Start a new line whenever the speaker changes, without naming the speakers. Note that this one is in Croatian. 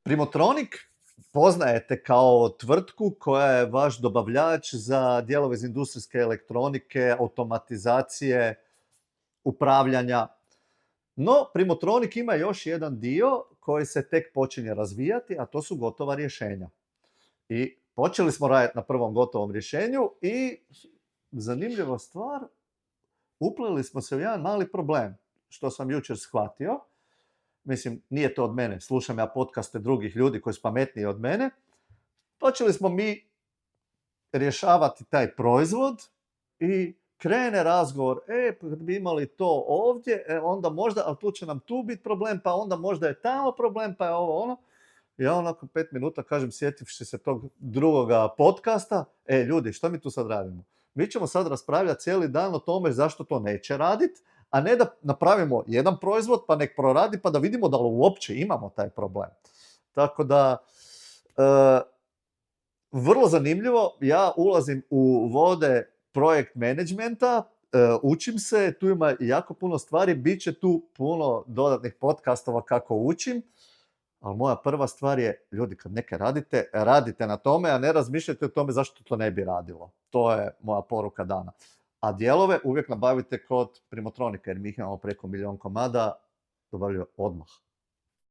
Primotronic poznajete kao tvrtku koja je vaš dobavljač za dijelove iz industrijske elektronike, automatizacije, upravljanja. No, Primotronic ima još jedan dio koji se tek počinje razvijati, a to su gotova rješenja. I počeli smo raditi na prvom gotovom rješenju i zanimljiva stvar, upleli smo se u jedan mali problem, što sam jučer shvatio. Mislim, nije to od mene, slušam ja podcaste drugih ljudi koji su pametniji od mene. Počeli smo mi rješavati taj proizvod i krene razgovor, kad bi imali to ovdje, onda možda, ali tu će nam tu biti problem, pa onda možda je tamo problem, pa je ovo ono. Ja onako 5 minuta kažem, sjetivši se tog drugoga podcasta, ljudi, što mi tu sad radimo? Mi ćemo sad raspravljati cijeli dan o tome zašto to neće raditi, a ne da napravimo jedan proizvod pa nek proradi pa da vidimo da li uopće imamo taj problem. Tako da, vrlo zanimljivo, ja ulazim u vode projekt managementa, učim se, tu ima jako puno stvari, bit će tu puno dodatnih podcastova kako učim, ali moja prva stvar je, ljudi, kad neke radite, radite na tome, a ne razmišljajte o tome zašto to ne bi radilo. To je moja poruka dana. A dijelove uvijek nabavite kod Primotronika, jer mi ih imamo preko 1 milijun komada, dobavljaju odmah.